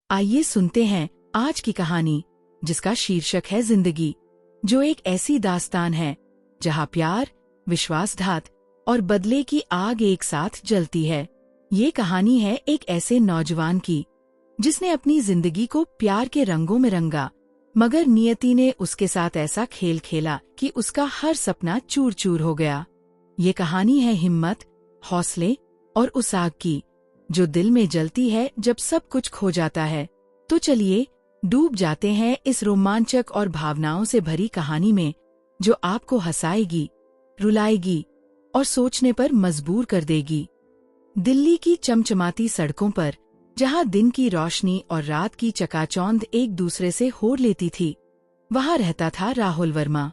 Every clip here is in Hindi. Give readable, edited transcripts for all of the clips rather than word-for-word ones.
आइए सुनते हैं आज की कहानी, जिसका शीर्षक है जिंदगी, जो एक ऐसी दास्तान है जहां प्यार, विश्वासघात और बदले की आग एक साथ जलती है। ये कहानी है एक ऐसे नौजवान की जिसने अपनी जिंदगी को प्यार के रंगों में रंगा, मगर नियति ने उसके साथ ऐसा खेल खेला कि उसका हर सपना चूर चूर हो गया। ये कहानी है हिम्मत, हौसले और उस आग की जो दिल में जलती है जब सब कुछ खो जाता है। तो चलिए डूब जाते हैं इस रोमांचक और भावनाओं से भरी कहानी में, जो आपको हंसाएगी, रुलाएगी और सोचने पर मजबूर कर देगी। दिल्ली की चमचमाती सड़कों पर, जहां दिन की रोशनी और रात की चकाचौंध एक दूसरे से होड़ लेती थी, वहां रहता था राहुल वर्मा।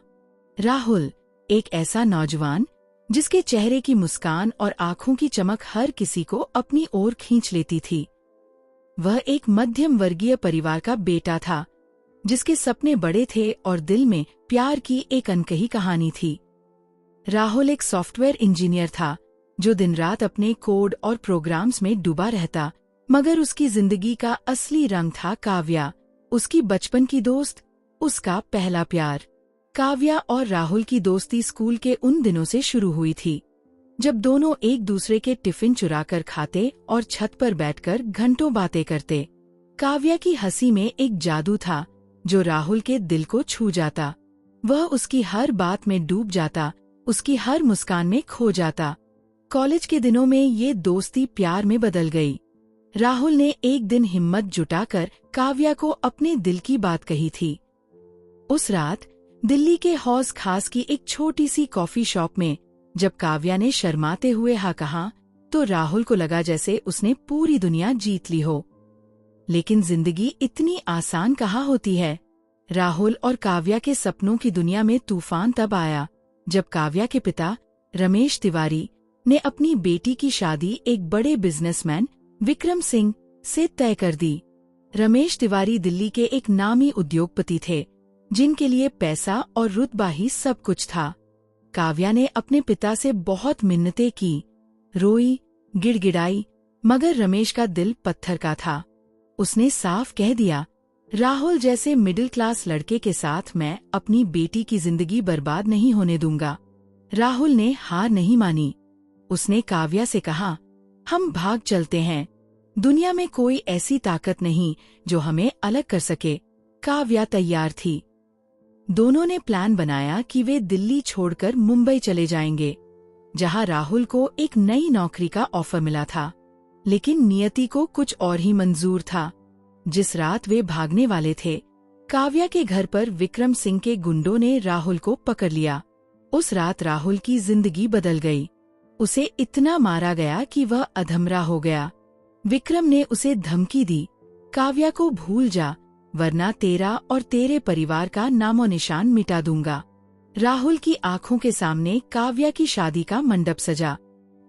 राहुल एक ऐसा नौजवान जिसके चेहरे की मुस्कान और आंखों की चमक हर किसी को अपनी ओर खींच लेती थी। वह एक मध्यम वर्गीय परिवार का बेटा था, जिसके सपने बड़े थे और दिल में प्यार की एक अनकही कहानी थी। राहुल एक सॉफ्टवेयर इंजीनियर था जो दिन रात अपने कोड और प्रोग्राम्स में डूबा रहता, मगर उसकी जिंदगी का असली रंग था काव्या, उसकी बचपन की दोस्त, उसका पहला प्यार। काव्या और राहुल की दोस्ती स्कूल के उन दिनों से शुरू हुई थी, जब दोनों एक दूसरे के टिफिन चुराकर खाते और छत पर बैठकर घंटों बातें करते। काव्या की हंसी में एक जादू था जो राहुल के दिल को छू जाता। वह उसकी हर बात में डूब जाता, उसकी हर मुस्कान में खो जाता। कॉलेज के दिनों में ये दोस्ती प्यार में बदल गई। राहुल ने एक दिन हिम्मत जुटाकर काव्या को अपने दिल की बात कही थी। उस रात दिल्ली के हौज खास की एक छोटी सी कॉफी शॉप में जब काव्या ने शर्माते हुए हाँ कहा, तो राहुल को लगा जैसे उसने पूरी दुनिया जीत ली हो। लेकिन जिंदगी इतनी आसान कहाँ होती है। राहुल और काव्या के सपनों की दुनिया में तूफान तब आया जब काव्या के पिता रमेश तिवारी ने अपनी बेटी की शादी एक बड़े बिजनेसमैन विक्रम सिंह से तय कर दी। रमेश तिवारी दिल्ली के एक नामी उद्योगपति थे, जिनके लिए पैसा और रुतबा ही सब कुछ था। काव्या ने अपने पिता से बहुत मिन्नतें की, रोई, गिड़गिड़ाई, मगर रमेश का दिल पत्थर का था। उसने साफ कह दिया, राहुल जैसे मिडिल क्लास लड़के के साथ मैं अपनी बेटी की जिंदगी बर्बाद नहीं होने दूंगा। राहुल ने हार नहीं मानी। उसने काव्या से कहा, हम भाग चलते हैं, दुनिया में कोई ऐसी ताकत नहीं जो हमें अलग कर सके। काव्या तैयार थी। दोनों ने प्लान बनाया कि वे दिल्ली छोड़कर मुंबई चले जाएंगे, जहां राहुल को एक नई नौकरी का ऑफर मिला था। लेकिन नियति को कुछ और ही मंजूर था। जिस रात वे भागने वाले थे, काव्या के घर पर विक्रम सिंह के गुंडों ने राहुल को पकड़ लिया। उस रात राहुल की जिंदगी बदल गई। उसे इतना मारा गया कि वह अधमरा हो गया। विक्रम ने उसे धमकी दी, काव्या को भूल जा, वरना तेरा और तेरे परिवार का नामो निशान मिटा दूंगा। राहुल की आंखों के सामने काव्या की शादी का मंडप सजा।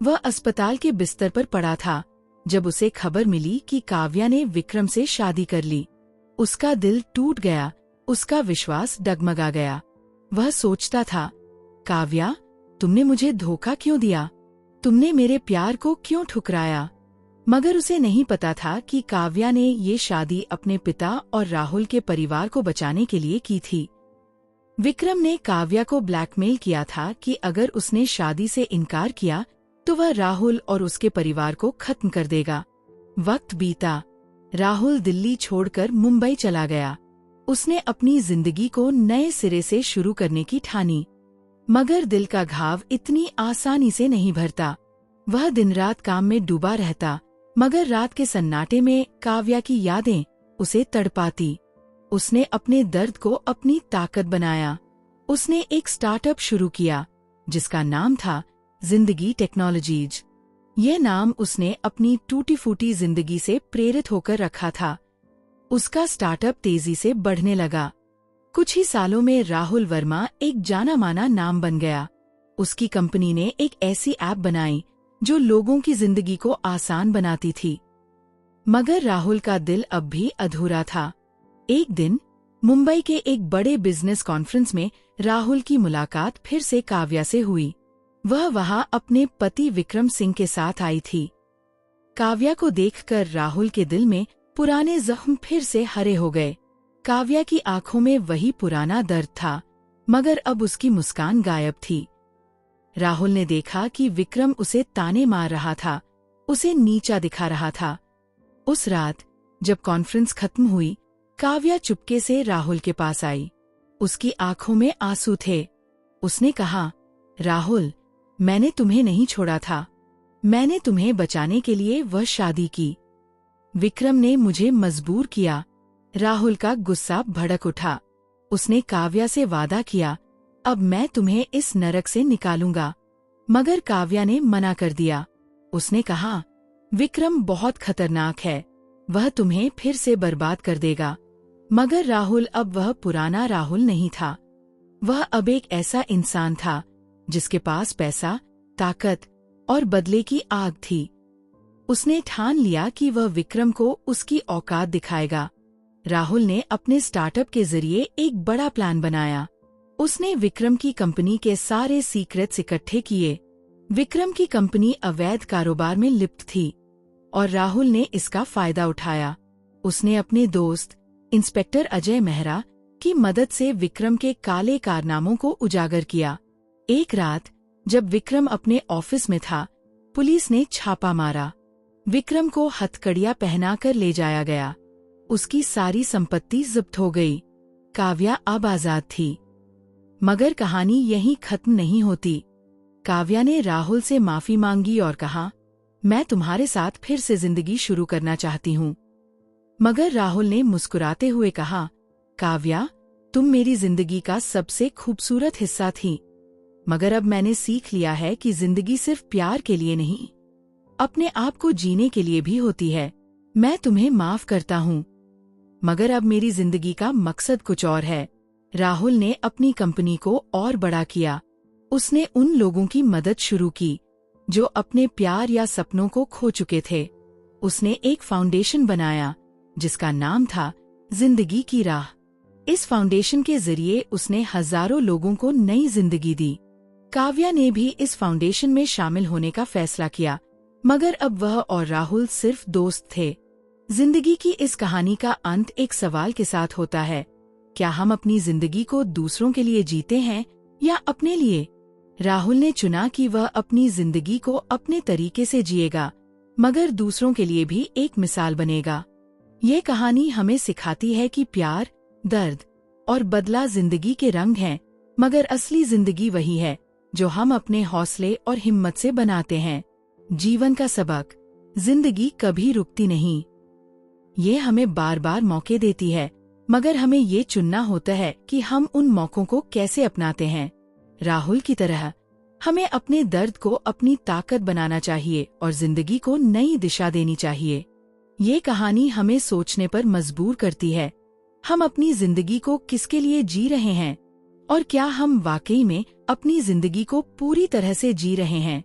वह अस्पताल के बिस्तर पर पड़ा था जब उसे खबर मिली कि काव्या ने विक्रम से शादी कर ली। उसका दिल टूट गया, उसका विश्वास डगमगा गया। वह सोचता था, काव्या, तुमने मुझे धोखा क्यों दिया? तुमने मेरे प्यार को क्यों ठुकराया? मगर उसे नहीं पता था कि काव्या ने ये शादी अपने पिता और राहुल के परिवार को बचाने के लिए की थी। विक्रम ने काव्या को ब्लैकमेल किया था कि अगर उसने शादी से इनकार किया तो वह राहुल और उसके परिवार को खत्म कर देगा। वक्त बीता। राहुल दिल्ली छोड़कर मुंबई चला गया। उसने अपनी जिंदगी को नए सिरे से शुरू करने की ठानी, मगर दिल का घाव इतनी आसानी से नहीं भरता। वह दिन रात काम में डूबा रहता, मगर रात के सन्नाटे में काव्या की यादें उसे तड़पाती। उसने अपने दर्द को अपनी ताकत बनाया। उसने एक स्टार्टअप शुरू किया जिसका नाम था जिंदगी टेक्नोलॉजीज। यह नाम उसने अपनी टूटी फूटी जिंदगी से प्रेरित होकर रखा था। उसका स्टार्टअप तेजी से बढ़ने लगा। कुछ ही सालों में राहुल वर्मा एक जाना माना नाम बन गया। उसकी कंपनी ने एक ऐसी ऐप बनाई जो लोगों की जिंदगी को आसान बनाती थी। मगर राहुल का दिल अब भी अधूरा था। एक दिन मुंबई के एक बड़े बिजनेस कॉन्फ्रेंस में राहुल की मुलाकात फिर से काव्या से हुई। वह वहां अपने पति विक्रम सिंह के साथ आई थी। काव्या को देखकर राहुल के दिल में पुराने जख्म फिर से हरे हो गए। काव्या की आंखों में वही पुराना दर्द था, मगर अब उसकी मुस्कान गायब थी। राहुल ने देखा कि विक्रम उसे ताने मार रहा था, उसे नीचा दिखा रहा था। उस रात जब कॉन्फ्रेंस खत्म हुई, काव्या चुपके से राहुल के पास आई। उसकी आंखों में आंसू थे। उसने कहा, राहुल, मैंने तुम्हें नहीं छोड़ा था। मैंने तुम्हें बचाने के लिए वह शादी की। विक्रम ने मुझे मजबूर किया। राहुल का गुस्सा भड़क उठा। उसने काव्या से वादा किया, अब मैं तुम्हें इस नरक से निकालूंगा। मगर काव्या ने मना कर दिया। उसने कहा, विक्रम बहुत खतरनाक है, वह तुम्हें फिर से बर्बाद कर देगा। मगर राहुल अब वह पुराना राहुल नहीं था। वह अब एक ऐसा इंसान था जिसके पास पैसा, ताकत और बदले की आग थी। उसने ठान लिया कि वह विक्रम को उसकी औकात दिखाएगा। राहुल ने अपने स्टार्टअप के जरिए एक बड़ा प्लान बनाया। उसने विक्रम की कंपनी के सारे सीक्रेट्स इकट्ठे किए। विक्रम की कंपनी अवैध कारोबार में लिप्त थी और राहुल ने इसका फायदा उठाया। उसने अपने दोस्त इंस्पेक्टर अजय मेहरा की मदद से विक्रम के काले कारनामों को उजागर किया। एक रात जब विक्रम अपने ऑफिस में था, पुलिस ने छापा मारा। विक्रम को हथकड़ियां पहनाकर ले जाया गया। उसकी सारी संपत्ति जब्त हो गई। काव्या अब आजाद थी। मगर कहानी यहीं खत्म नहीं होती। काव्या ने राहुल से माफी मांगी और कहा, मैं तुम्हारे साथ फिर से जिंदगी शुरू करना चाहती हूँ। मगर राहुल ने मुस्कुराते हुए कहा, काव्या, तुम मेरी जिंदगी का सबसे खूबसूरत हिस्सा थी। मगर अब मैंने सीख लिया है कि जिंदगी सिर्फ प्यार के लिए नहीं, अपने आप को जीने के लिए भी होती है। मैं तुम्हें माफ करता हूँ, मगर अब मेरी जिंदगी का मकसद कुछ और है। राहुल ने अपनी कंपनी को और बड़ा किया। उसने उन लोगों की मदद शुरू की जो अपने प्यार या सपनों को खो चुके थे। उसने एक फाउंडेशन बनाया जिसका नाम था जिंदगी की राह। इस फाउंडेशन के जरिए उसने हजारों लोगों को नई जिंदगी दी। काव्या ने भी इस फाउंडेशन में शामिल होने का फैसला किया, मगर अब वह और राहुल सिर्फ दोस्त थे। जिंदगी की इस कहानी का अंत एक सवाल के साथ होता है, क्या हम अपनी जिंदगी को दूसरों के लिए जीते हैं या अपने लिए? राहुल ने चुना कि वह अपनी जिंदगी को अपने तरीके से जिएगा, मगर दूसरों के लिए भी एक मिसाल बनेगा। ये कहानी हमें सिखाती है कि प्यार, दर्द और बदला जिंदगी के रंग हैं, मगर असली जिंदगी वही है जो हम अपने हौसले और हिम्मत से बनाते हैं। जीवन का सबक, जिंदगी कभी रुकती नहीं। ये हमें बार बार मौके देती है, मगर हमें ये चुनना होता है कि हम उन मौकों को कैसे अपनाते हैं। राहुल की तरह हमें अपने दर्द को अपनी ताकत बनाना चाहिए और जिंदगी को नई दिशा देनी चाहिए। ये कहानी हमें सोचने पर मजबूर करती है, हम अपनी जिंदगी को किसके लिए जी रहे हैं और क्या हम वाकई में अपनी जिंदगी को पूरी तरह से जी रहे हैं।